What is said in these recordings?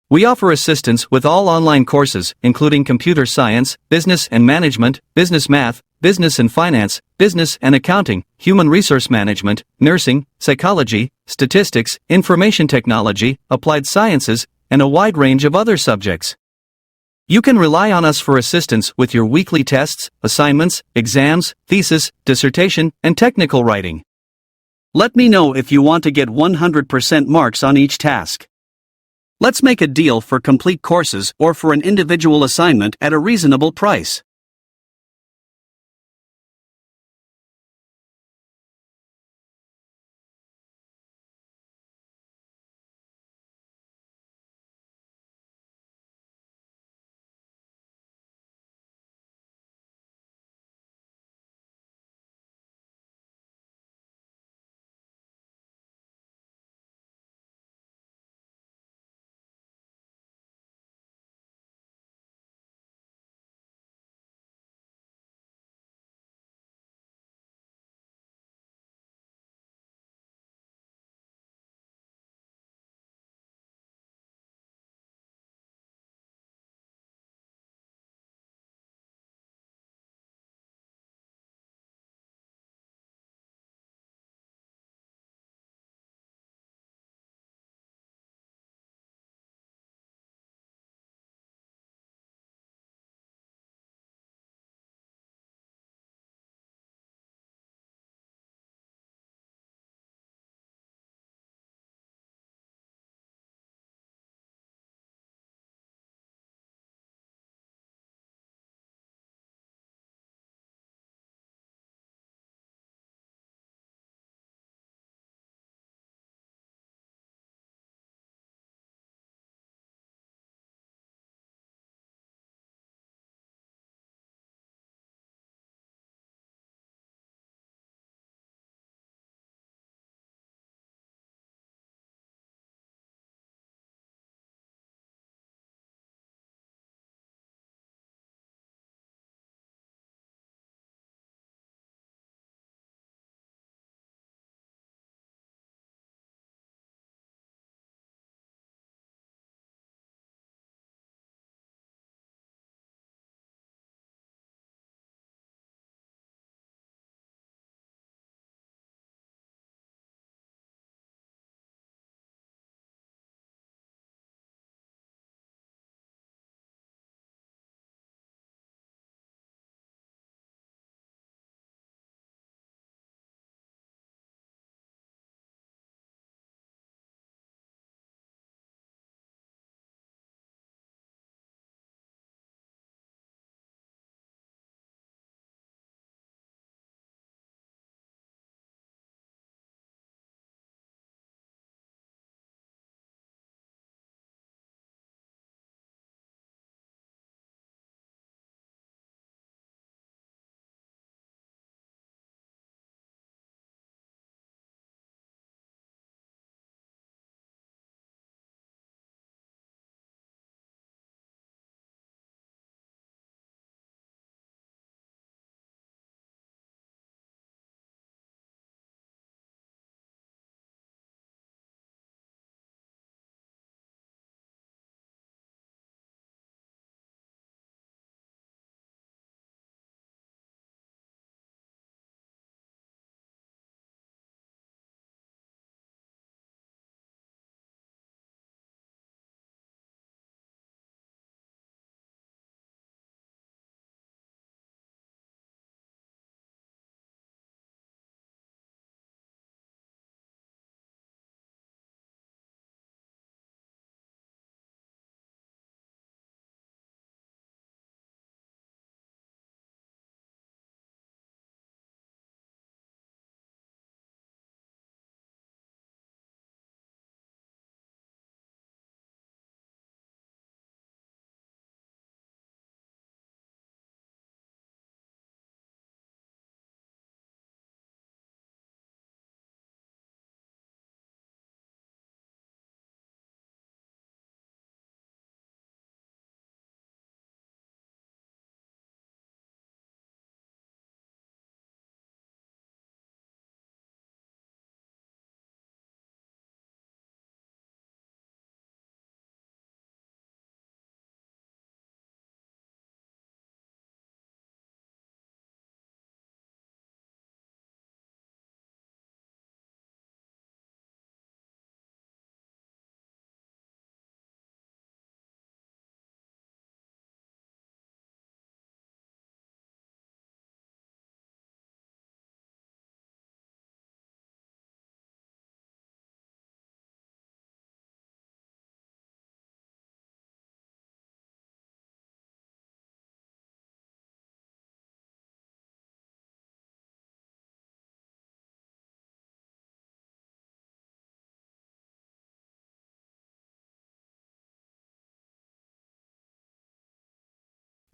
We offer assistance with all online courses, including computer science, business and management, business math, business and finance, business and accounting, human resource management, nursing, psychology, statistics, information technology, applied sciences, and a wide range of other subjects. You can rely on us for assistance with your weekly tests, assignments, exams, thesis, dissertation, and technical writing. Let me know if you want to get 100% marks on each task. Let's make a deal for complete courses or for an individual assignment at a reasonable price.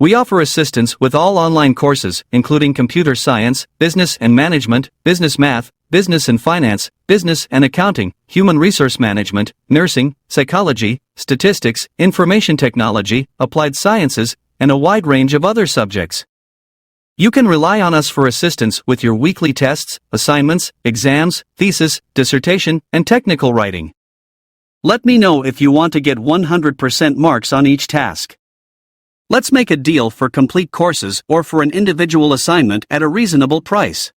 We offer assistance with all online courses, including computer science, business and management, business math, business and finance, business and accounting, human resource management, nursing, psychology, statistics, information technology, applied sciences, and a wide range of other subjects. You can rely on us for assistance with your weekly tests, assignments, exams, thesis, dissertation, and technical writing. Let me know if you want to get 100% marks on each task. Let's make a deal for complete courses or for an individual assignment at a reasonable price.